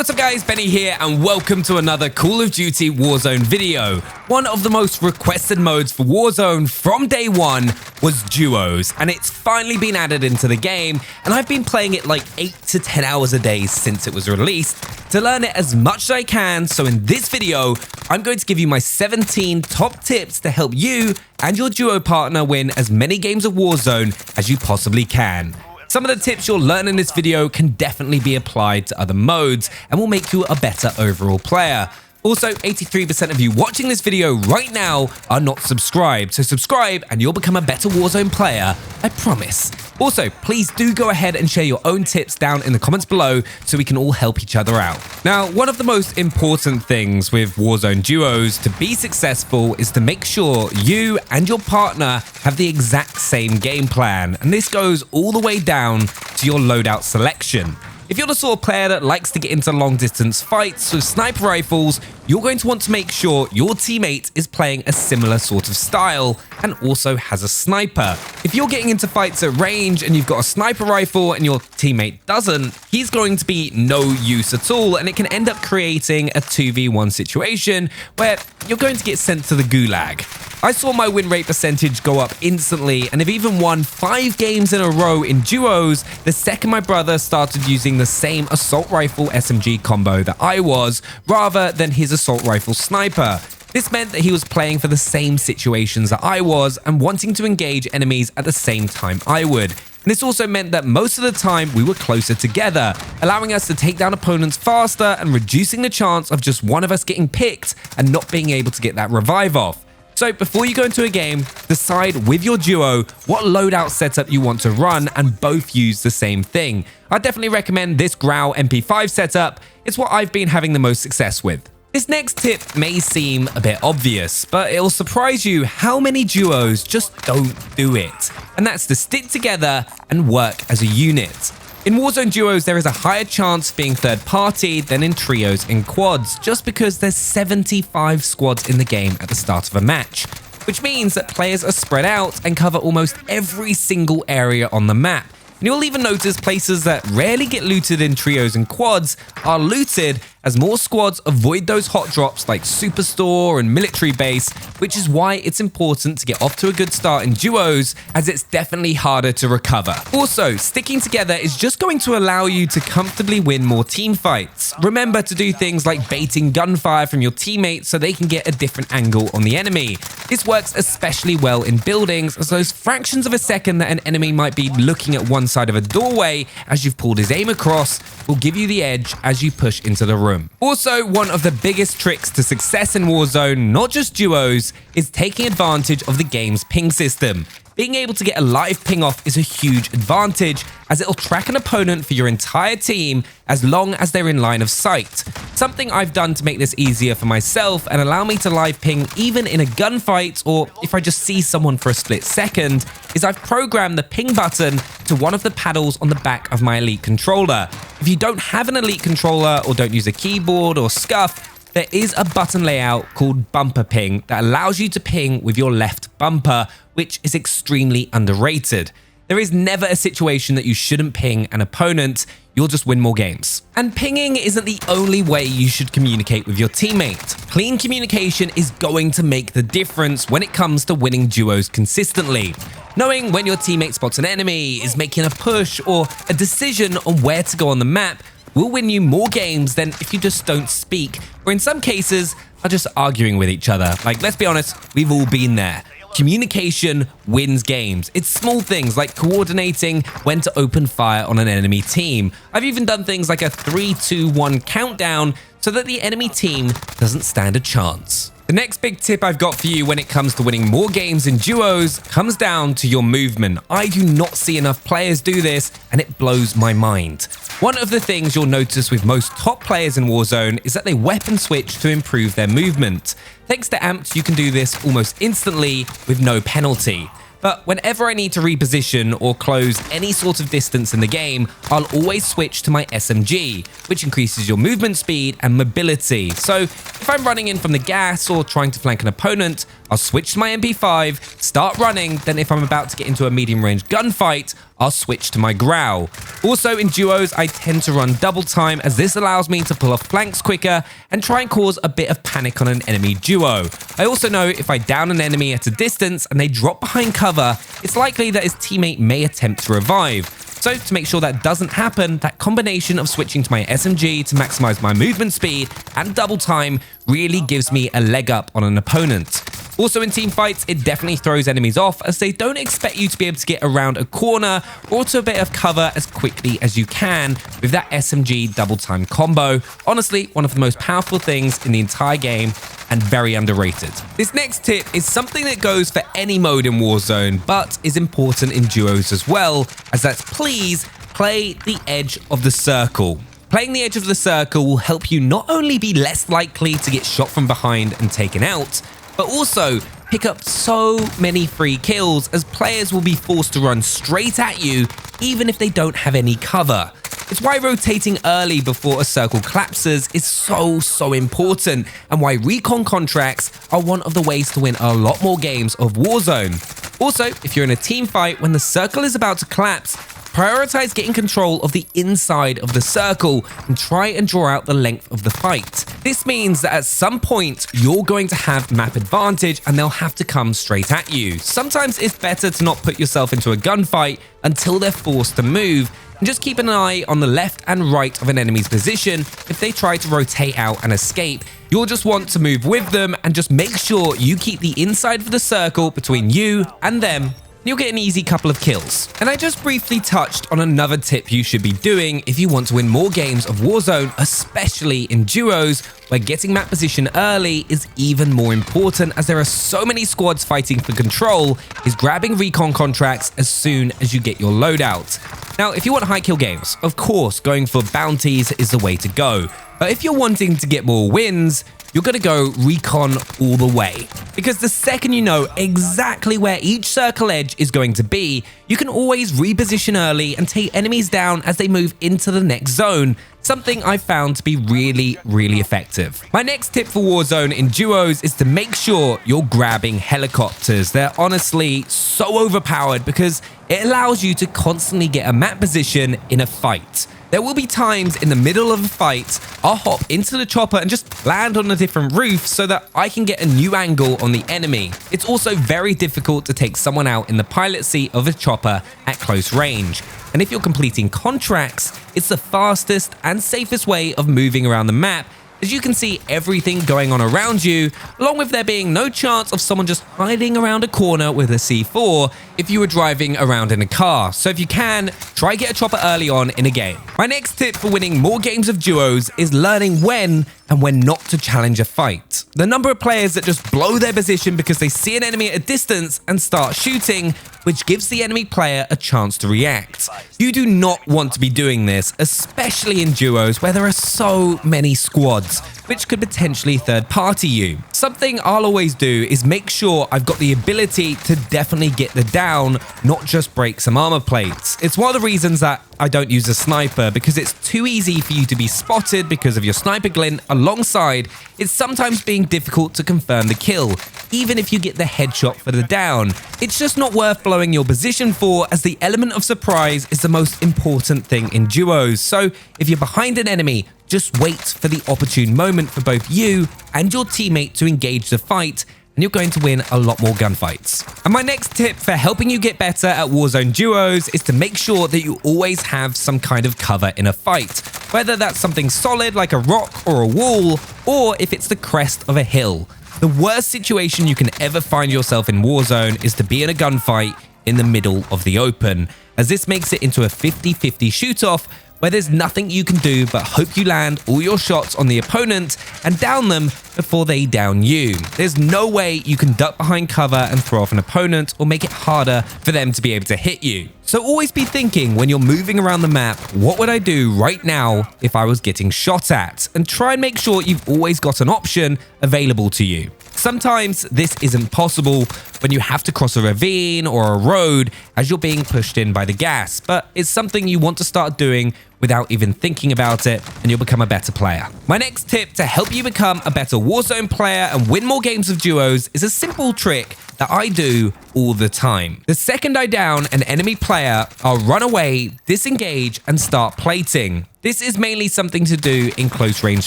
what's up guys, Benny here and welcome to another Call of Duty Warzone video. One of the most requested modes for Warzone from day one was duos, and it's finally been added into the game, and I've been playing it like 8 to 10 hours a day since it was released to learn it as much as I can. So in this video, I'm going to give you my 17 top tips to help you and your duo partner win as many games of Warzone as you possibly can. Some of the tips you'll learn in this video can definitely be applied to other modes and will make you a better overall player. Also, 83% of you watching this video right now are not subscribed, so subscribe and you'll become a better Warzone player, I promise. Also, please do go ahead and share your own tips down in the comments below so we can all help each other out. Now, one of the most important things with Warzone duos to be successful is to make sure you and your partner have the exact same game plan, and this goes all the way down to your loadout selection. If you're the sort of player that likes to get into long distance fights with sniper rifles, you're going to want to make sure your teammate is playing a similar sort of style and also has a sniper. If you're getting into fights at range and you've got a sniper rifle and your teammate doesn't, he's going to be no use at all, and it can end up creating a 2v1 situation where you're going to get sent to the gulag. I saw my win rate percentage go up instantly and have even won 5 games in a row in duos the second my brother started using the same assault rifle SMG combo that I was, rather than his assault rifle sniper. This meant that he was playing for the same situations that I was and wanting to engage enemies at the same time I would. And this also meant that most of the time we were closer together, allowing us to take down opponents faster and reducing the chance of just one of us getting picked and not being able to get that revive off. So before you go into a game, decide with your duo what loadout setup you want to run and both use the same thing. I definitely recommend this Growl MP5 setup. It's what I've been having the most success with. This next tip may seem a bit obvious, but it'll surprise you how many duos just don't do it. And that's to stick together and work as a unit. In Warzone duos, there is a higher chance of being third party than in trios and quads, just because there's 75 squads in the game at the start of a match, which means that players are spread out and cover almost every single area on the map. And you'll even notice places that rarely get looted in trios and quads are looted as more squads avoid those hot drops like Superstore and Military Base, which is why it's important to get off to a good start in duos, as it's definitely harder to recover. Also, sticking together is just going to allow you to comfortably win more team fights. Remember to do things like baiting gunfire from your teammates so they can get a different angle on the enemy. This works especially well in buildings, as those fractions of a second that an enemy might be looking at one side of a doorway as you've pulled his aim across will give you the edge as you push into the room. Also, one of the biggest tricks to success in Warzone, not just duos, is taking advantage of the game's ping system. Being able to get a live ping off is a huge advantage, as it'll track an opponent for your entire team as long as they're in line of sight. Something I've done to make this easier for myself and allow me to live ping even in a gunfight, or if I just see someone for a split second, is I've programmed the ping button to one of the paddles on the back of my Elite controller. If you don't have an Elite controller or don't use a keyboard or SCUF, there is a button layout called bumper ping that allows you to ping with your left bumper, which is extremely underrated. There is never a situation that you shouldn't ping an opponent, you'll just win more games. And pinging isn't the only way you should communicate with your teammate. Clean communication is going to make the difference when it comes to winning duos consistently. Knowing when your teammate spots an enemy, is making a push, or a decision on where to go on the map will win you more games than if you just don't speak, or in some cases are just arguing with each other. Like, let's be honest, we've all been there. Communication wins games. It's small things like coordinating when to open fire on an enemy team. I've even done things like a 3, 2, 1 countdown so that the enemy team doesn't stand a chance. The next big tip I've got for you when it comes to winning more games in duos comes down to your movement. I do not see enough players do this, and it blows my mind. One of the things you'll notice with most top players in Warzone is that they weapon switch to improve their movement. Thanks to Amped, you can do this almost instantly with no penalty. But whenever I need to reposition or close any sort of distance in the game, I'll always switch to my SMG, which increases your movement speed and mobility. So if I'm running in from the gas or trying to flank an opponent, I'll switch to my MP5, start running, then if I'm about to get into a medium range gunfight, I'll switch to my growl. Also in duos, I tend to run double time as this allows me to pull off flanks quicker and try and cause a bit of panic on an enemy duo. I also know if I down an enemy at a distance and they drop behind cover, it's likely that his teammate may attempt to revive. So to make sure that doesn't happen, that combination of switching to my SMG to maximize my movement speed and double time really gives me a leg up on an opponent. Also in team fights, it definitely throws enemies off as they don't expect you to be able to get around a corner or to a bit of cover as quickly as you can with that SMG double time combo. Honestly, one of the most powerful things in the entire game and very underrated. This next tip is something that goes for any mode in Warzone, but is important in duos as well, as that's please play the edge of the circle. Playing the edge of the circle will help you not only be less likely to get shot from behind and taken out, but also pick up so many free kills as players will be forced to run straight at you even if they don't have any cover. It's why rotating early before a circle collapses is so important, and why recon contracts are one of the ways to win a lot more games of Warzone. Also, if you're in a team fight when the circle is about to collapse, prioritize getting control of the inside of the circle and try and draw out the length of the fight. This means that at some point, you're going to have map advantage and they'll have to come straight at you. Sometimes it's better to not put yourself into a gunfight until they're forced to move, and just keep an eye on the left and right of an enemy's position. If they try to rotate out and escape, you'll just want to move with them and just make sure you keep the inside of the circle between you and them. You'll get an easy couple of kills. And I just briefly touched on another tip you should be doing if you want to win more games of Warzone, especially in duos, where getting map position early is even more important as there are so many squads fighting for control, is grabbing recon contracts as soon as you get your loadout. Now, if you want high kill games, of course, going for bounties is the way to go. But if you're wanting to get more wins, you're going to go recon all the way. Because the second you know exactly where each circle edge is going to be, you can always reposition early and take enemies down as they move into the next zone, something I found to be really effective. My next tip for Warzone in duos is to make sure you're grabbing helicopters. They're honestly so overpowered because it allows you to constantly get a map position in a fight. There will be times in the middle of a fight, I'll hop into the chopper and just land on a different roof so that I can get a new angle on the enemy. It's also very difficult to take someone out in the pilot seat of a chopper at close range. And if you're completing contracts, it's the fastest and safest way of moving around the map, as you can see everything going on around you, along with there being no chance of someone just hiding around a corner with a C4 if you were driving around in a car. So if you can, try get a chopper early on in a game. My next tip for winning more games of duos is learning when and when not to challenge a fight. The number of players that just blow their position because they see an enemy at a distance and start shooting, which gives the enemy player a chance to react. You do not want to be doing this, especially in duos where there are so many squads, which could potentially third-party you. Something I'll always do is make sure I've got the ability to definitely get the down, not just break some armor plates. It's one of the reasons that I don't use a sniper, because it's too easy for you to be spotted because of your sniper glint, alongside it's sometimes being difficult to confirm the kill, even if you get the headshot for the down. It's just not worth blowing your position for, as the element of surprise is the most important thing in duos. So if you're behind an enemy, just wait for the opportune moment for both you and your teammate to engage the fight, and you're going to win a lot more gunfights. And my next tip for helping you get better at Warzone duos is to make sure that you always have some kind of cover in a fight, whether that's something solid like a rock or a wall, or if it's the crest of a hill. The worst situation you can ever find yourself in Warzone is to be in a gunfight in the middle of the open, as this makes it into a 50-50 shoot-off where there's nothing you can do but hope you land all your shots on the opponent and down them before they down you. There's no way you can duck behind cover and throw off an opponent or make it harder for them to be able to hit you. So always be thinking when you're moving around the map, what would I do right now if I was getting shot at? And try and make sure you've always got an option available to you. Sometimes this isn't possible when you have to cross a ravine or a road as you're being pushed in by the gas, but it's something you want to start doing without even thinking about it, and you'll become a better player. My next tip to help you become a better Warzone player and win more games of duos is a simple trick that I do all the time. The second I down an enemy player, I'll run away, disengage, and start plating. This is mainly something to do in close range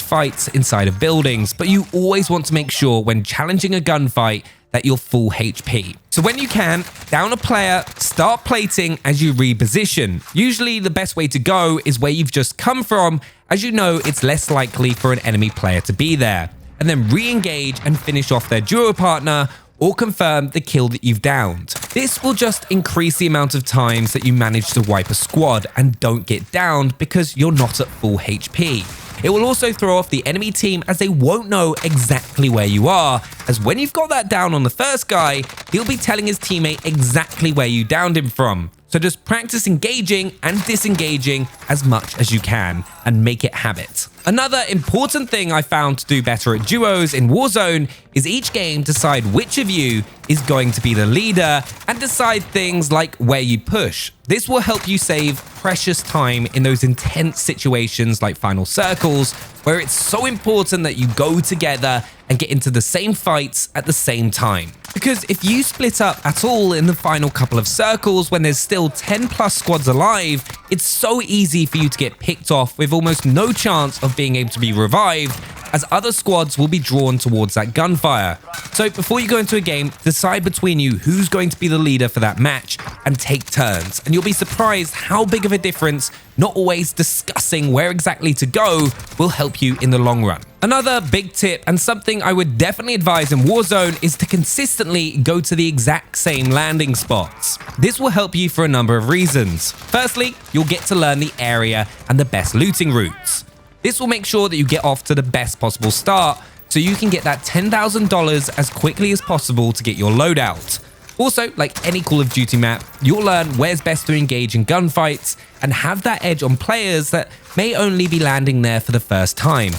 fights inside of buildings, but you always want to make sure when challenging a gunfight that you're full HP. So when you can, down a player, start plating as you reposition. Usually the best way to go is where you've just come from, as you know it's less likely for an enemy player to be there, and then re-engage and finish off their duo partner or confirm the kill that you've downed. This will just increase the amount of times that you manage to wipe a squad and don't get downed because you're not at full HP. It will also throw off the enemy team as they won't know exactly where you are, as when you've got that down on the first guy, he'll be telling his teammate exactly where you downed him from. So just practice engaging and disengaging as much as you can and make it habit. Another important thing I found to do better at duos in Warzone is each game decide which of you is going to be the leader and decide things like where you push. This will help you save precious time in those intense situations like final circles, where it's so important that you go together and get into the same fights at the same time. Because if you split up at all in the final couple of circles when there's still 10 plus squads alive, it's so easy for you to get picked off with almost no chance of being able to be revived, as other squads will be drawn towards that gunfire. So before you go into a game, decide between you who's going to be the leader for that match and take turns. And you'll be surprised how big of a difference not always discussing where exactly to go will help you in the long run. Another big tip, and something I would definitely advise in Warzone, is to consistently go to the exact same landing spots. This will help you for a number of reasons. Firstly, you'll get to learn the area and the best looting routes. This will make sure that you get off to the best possible start, so you can get that $10,000 as quickly as possible to get your loadout. Also, like any Call of Duty map, you'll learn where's best to engage in gunfights and have that edge on players that may only be landing there for the first time.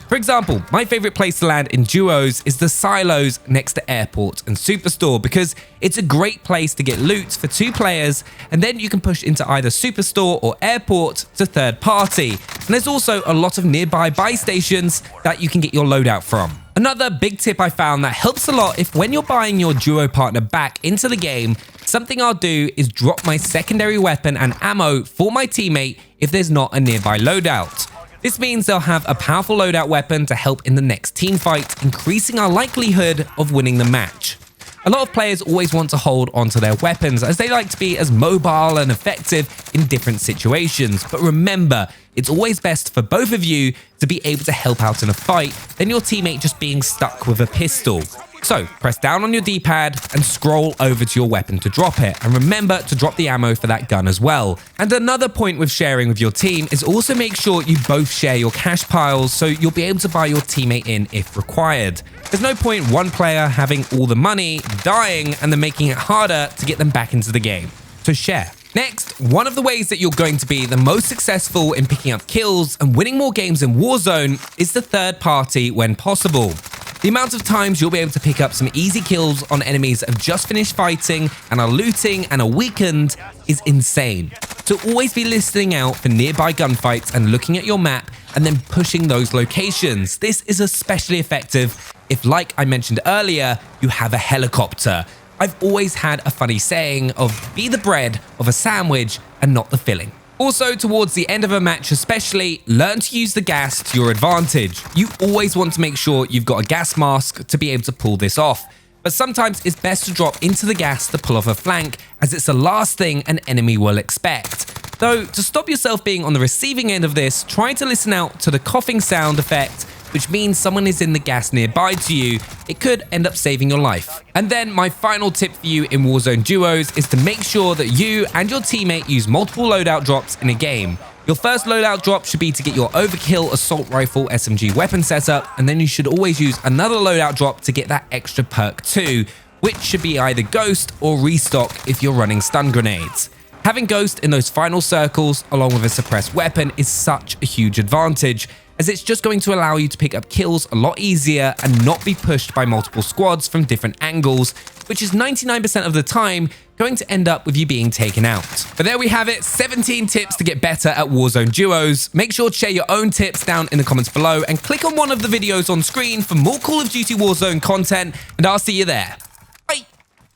For example, my favorite place to land in duos is the silos next to airport and superstore, because it's a great place to get loot for 2 players, and then you can push into either superstore or airport to third party. And there's also a lot of nearby buy stations that you can get your loadout from. Another big tip I found that helps a lot if when you're buying your duo partner back into the game, something I'll do is drop my secondary weapon and ammo for my teammate if there's not a nearby loadout. This means they'll have a powerful loadout weapon to help in the next team fight, increasing our likelihood of winning the match. A lot of players always want to hold onto their weapons as they like to be as mobile and effective in different situations. But remember, it's always best for both of you to be able to help out in a fight than your teammate just being stuck with a pistol. So press down on your D-pad and scroll over to your weapon to drop it. And remember to drop the ammo for that gun as well. And another point with sharing with your team is also make sure you both share your cash piles so you'll be able to buy your teammate in if required. There's no point one player having all the money, dying, and then making it harder to get them back into the game. So share. Next, one of the ways that you're going to be the most successful in picking up kills and winning more games in Warzone is the third party when possible. The amount of times you'll be able to pick up some easy kills on enemies that have just finished fighting and are looting and are weakened is insane. So always be listening out for nearby gunfights and looking at your map and then pushing those locations. This is especially effective if, like I mentioned earlier, you have a helicopter. I've always had a funny saying of be the bread of a sandwich and not the filling. Also, towards the end of a match especially, learn to use the gas to your advantage. You always want to make sure you've got a gas mask to be able to pull this off. But sometimes it's best to drop into the gas to pull off a flank, as it's the last thing an enemy will expect. Though, to stop yourself being on the receiving end of this, try to listen out to the coughing sound effect, which means someone is in the gas nearby to you. It could end up saving your life. And then my final tip for you in Warzone duos is to make sure that you and your teammate use multiple loadout drops in a game. Your first loadout drop should be to get your overkill assault rifle SMG weapon setup, and then you should always use another loadout drop to get that extra perk too, which should be either Ghost or Restock if you're running stun grenades. Having Ghost in those final circles along with a suppressed weapon is such a huge advantage, as it's just going to allow you to pick up kills a lot easier and not be pushed by multiple squads from different angles, which is 99% of the time going to end up with you being taken out. But there we have it, 17 tips to get better at Warzone duos. Make sure to share your own tips down in the comments below and click on one of the videos on screen for more Call of Duty Warzone content, and I'll see you there.